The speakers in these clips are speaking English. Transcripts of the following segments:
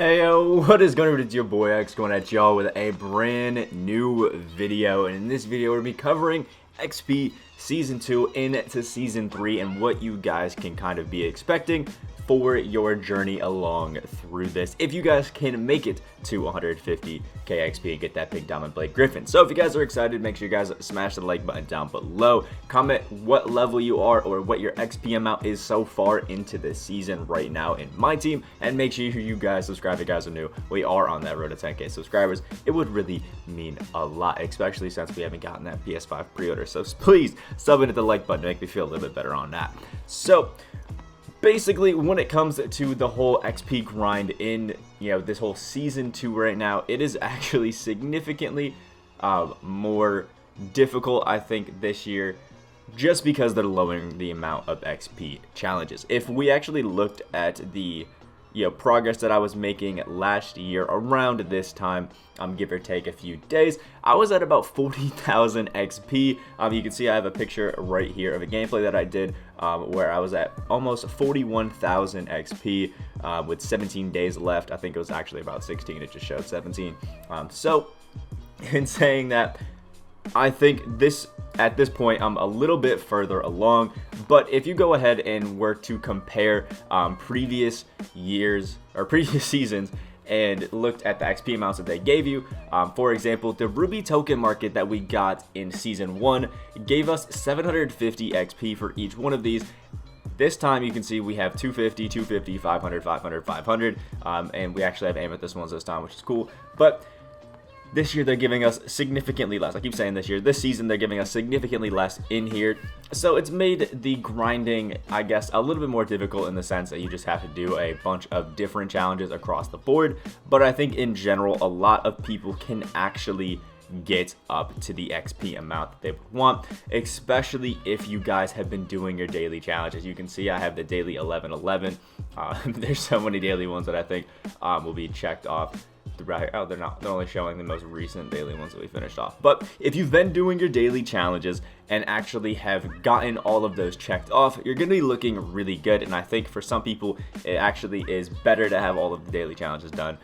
Heyo, what is going on? It's your boy X going at y'all with a brand new video, and in this video we're going to be covering XP Season 2 into Season 3 and what you guys can kind of be expecting for your journey along through this, if you guys can make it to 150k XP and get that big diamond blade Griffin. So if you guys are excited, make sure you guys smash the like button down below, comment what level you are or what your XP amount is so far into this season right now in my team, and make sure you guys subscribe if you guys are new. We are on that road to 10k subscribers. It would really mean a lot, especially since we haven't gotten that PS5 pre-order, so please sub into the like button to make me feel a little bit better on that. So basically, when it comes to the whole XP grind in, this whole Season 2 right now, it is actually significantly more difficult, I think, this year, just because they're lowering the amount of XP challenges. If we actually looked at the progress that I was making last year around this time, give or take a few days, I was at about 40,000 XP. You can see I have a picture right here of a gameplay that I did where I was at almost 41,000 XP with 17 days left. I think it was actually about 16, it just showed 17. So in saying that, I think at this point I'm a little bit further along, but if you go ahead and were to compare previous years or previous seasons and looked at the XP amounts that they gave you, for example, the Ruby token market that we got in Season 1 gave us 750 XP for each one of these. This time you can see we have 250, 250, 500, 500, 500, and we actually have amethyst ones this time, which is cool. But this year they're giving us significantly less. I keep saying this season they're giving us significantly less in here. So it's made the grinding, I guess, a little bit more difficult in the sense that you just have to do a bunch of different challenges across the board. But I think in general, a lot of people can actually get up to the XP amount that they would want, especially if you guys have been doing your daily challenges. You can see I have the daily 1111. There's so many daily ones that I think will be checked off. Oh, they're not. They're only showing the most recent daily ones that we finished off. But if you've been doing your daily challenges and actually have gotten all of those checked off, you're going to be looking really good. And I think for some people, it actually is better to have all of the daily challenges done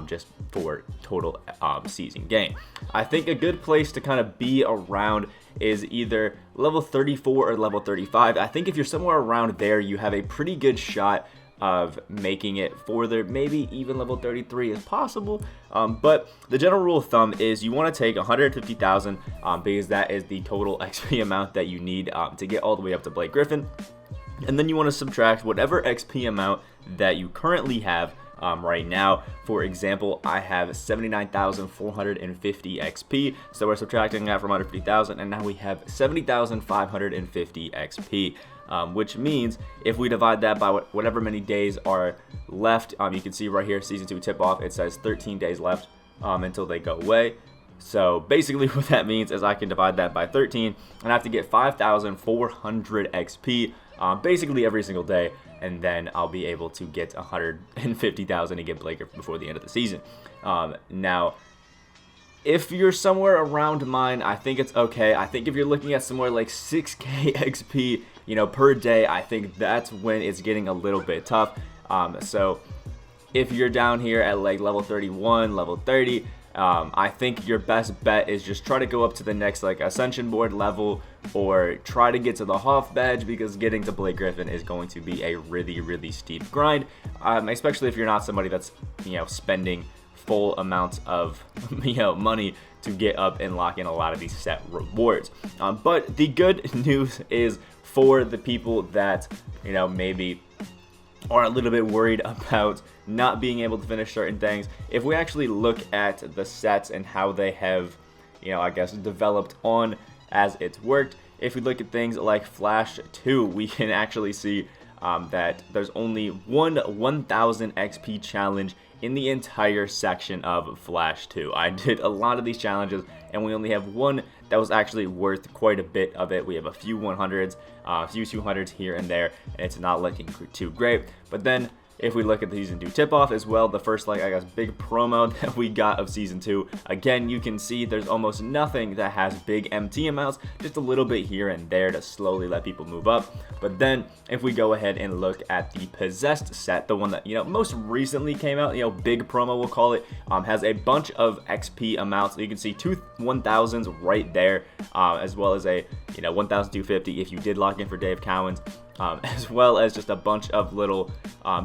just for total season gain. I think a good place to kind of be around is either level 34 or level 35. I think if you're somewhere around there, you have a pretty good shot of making it for there. Maybe even level 33 is possible, but the general rule of thumb is you want to take 150,000 because that is the total XP amount that you need to get all the way up to Blake Griffin, and then you want to subtract whatever XP amount that you currently have right now. For example, I have 79,450 XP, so we're subtracting that from 150,000, and now we have 70,550 XP. Which means if we divide that by whatever many days are left, you can see right here, Season 2 tip off, it says 13 days left until they go away. So basically what that means is I can divide that by 13 and I have to get 5,400 XP basically every single day, and then I'll be able to get 150,000 and get Blake before the end of the season. Now, if you're somewhere around mine, I think it's okay. I think if you're looking at somewhere like 6k XP, per day, I think that's when it's getting a little bit tough. So if you're down here at like level 31, level 30, I think your best bet is just try to go up to the next like ascension board level, or try to get to the Hoff badge, because getting to Blake Griffin is going to be a really, really steep grind, especially if you're not somebody that's spending full amounts of money to get up and lock in a lot of these set rewards. But the good news is for the people that maybe are a little bit worried about not being able to finish certain things, if we actually look at the sets and how they have I guess developed on as it's worked, if we look at things like Flash 2, we can actually see that there's only one 1000 XP challenge in the entire section of Flash 2. I did a lot of these challenges and we only have one that was actually worth quite a bit of it. We have a few 100s, a few 200s here and there, and it's not looking too great. But then if we look at the Season 2 tip-off as well, the first, like, I guess, big promo that we got of Season 2, again, you can see there's almost nothing that has big MT amounts, just a little bit here and there to slowly let people move up. But then, if we go ahead and look at the Possessed set, the one that, most recently came out, big promo, we'll call it, has a bunch of XP amounts. You can see two 1000s right there, as well as a, 1250 if you did lock in for Dave Cowens. As well as just a bunch of little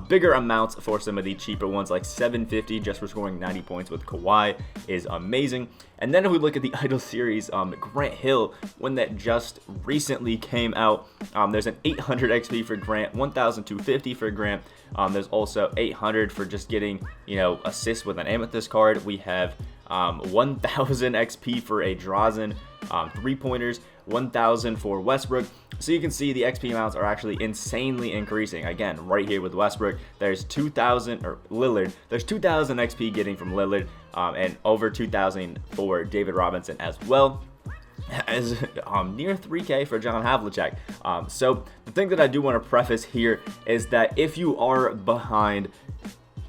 bigger amounts for some of the cheaper ones, like 750 just for scoring 90 points with Kawhi is amazing. And then if we look at the Idol series, Grant Hill, one that just recently came out, there's an 800 XP for Grant, 1250 for Grant. There's also 800 for just getting, assists with an Amethyst card. We have 1000 XP for a Drazen, 3-pointers, 1000 for Westbrook. So you can see the XP amounts are actually insanely increasing. Again, right here with Westbrook, there's 2000, or Lillard, there's 2000 XP getting from Lillard, and over 2000 for David Robinson as well, as near 3K for John Havlicek. So the thing that I do want to preface here is that if you are behind,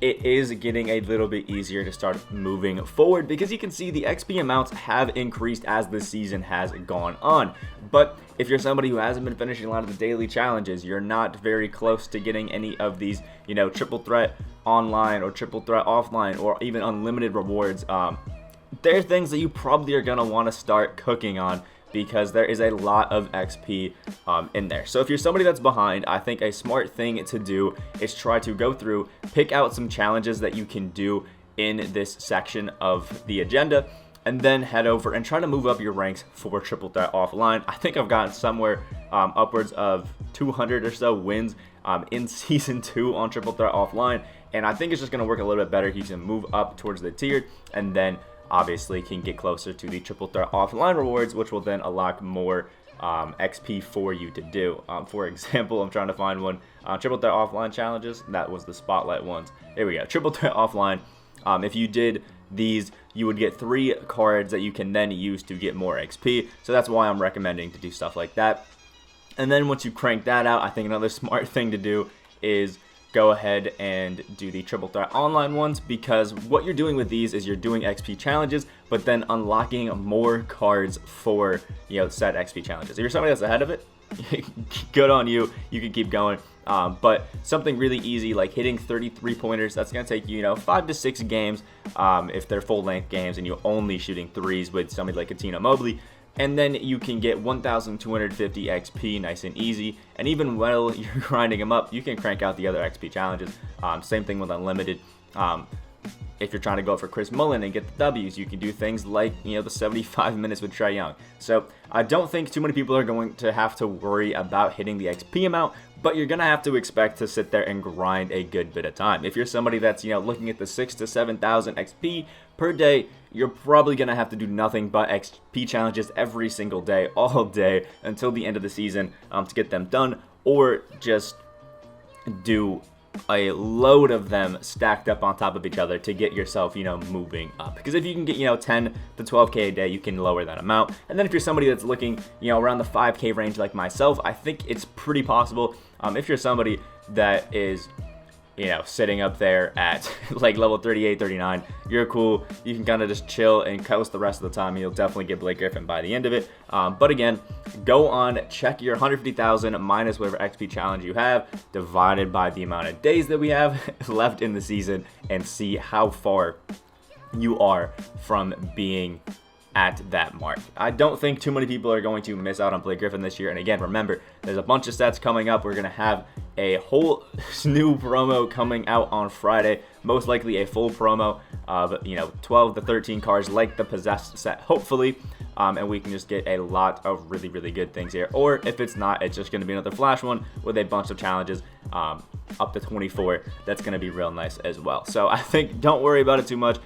it is getting a little bit easier to start moving forward, because you can see the XP amounts have increased as the season has gone on. But if you're somebody who hasn't been finishing a lot of the daily challenges, you're not very close to getting any of these, triple threat online or triple threat offline or even unlimited rewards. There are things that you probably are going to want to start cooking on, because there is a lot of XP in there. So if you're somebody that's behind, I think a smart thing to do is try to go through, pick out some challenges that you can do in this section of the agenda, and then head over and try to move up your ranks for triple threat offline. I think I've gotten somewhere upwards of 200 or so wins in Season 2 on triple threat offline, and I think it's just going to work a little bit better if you can move up towards the tier, and then obviously can get closer to the triple threat offline rewards, which will then unlock more XP for you to do. For example, I'm trying to find one. Triple threat offline challenges, that was the spotlight ones. There we go, triple threat offline. If you did these, you would get 3 cards that you can then use to get more XP. So that's why I'm recommending to do stuff like that. And then once you crank that out, I think another smart thing to do is go ahead and do the triple threat online ones, because what you're doing with these is you're doing XP challenges, but then unlocking more cards for, set XP challenges. If you're somebody that's ahead of it, good on you. You can keep going. But something really easy like hitting 33 pointers, that's going to take you, 5 to 6 games if they're full length games and you're only shooting threes with somebody like Tina Mobley. And then you can get 1250 XP nice and easy. And even while you're grinding them up, you can crank out the other XP challenges. Same thing with Unlimited. If you're trying to go for Chris Mullin and get the W's, you can do things like, the 75 minutes with Trae Young. So I don't think too many people are going to have to worry about hitting the XP amount, but you're going to have to expect to sit there and grind a good bit of time. If you're somebody that's, looking at the 6,000 to 7,000 XP per day, you're probably going to have to do nothing but XP challenges every single day, all day, until the end of the season to get them done, or just do a load of them stacked up on top of each other to get yourself, moving up. Because if you can get, 10 to 12K a day, you can lower that amount. And then if you're somebody that's looking, around the 5K range like myself, I think it's pretty possible. If you're somebody that is, sitting up there at like level 38, 39, you're cool. You can kind of just chill and coast the rest of the time. You'll definitely get Blake Griffin by the end of it. But again, go on, check your 150,000 minus whatever XP challenge you have, divided by the amount of days that we have left in the season, and see how far you are from being at that mark. I don't think too many people are going to miss out on Blake Griffin this year. And again, remember, there's a bunch of sets coming up. We're going to have a whole new promo coming out on Friday, most likely a full promo of 12 to 13 cards like the Possessed set, hopefully, and we can just get a lot of really, really good things here. Or if it's not, it's just going to be another flash one with a bunch of challenges up to 24. That's going to be real nice as well. So I think don't worry about it too much.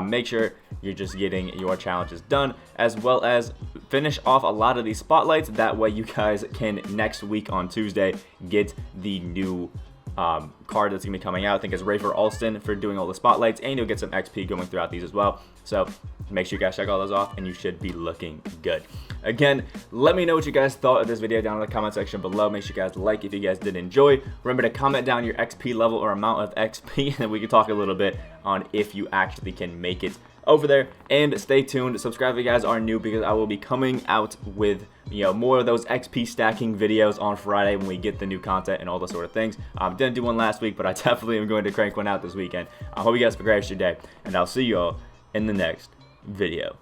Make sure you're just getting your challenges done, as well as finish off a lot of these spotlights. That way you guys can next week on Tuesday get the new card that's going to be coming out. I think it's Rafer Alston for doing all the spotlights, and you'll get some XP going throughout these as well. So make sure you guys check all those off, and you should be looking good. Again, let me know what you guys thought of this video down in the comment section below. Make sure you guys like if you guys did enjoy. Remember to comment down your XP level or amount of XP, and then we can talk a little bit on if you actually can make it over there. And stay tuned, subscribe if you guys are new, because I will be coming out with more of those XP stacking videos on Friday when we get the new content and all those sort of things. Didn't do one last week, but I definitely am going to crank one out this weekend. I hope you guys have a great rest of your day, and I'll see you all in the next video.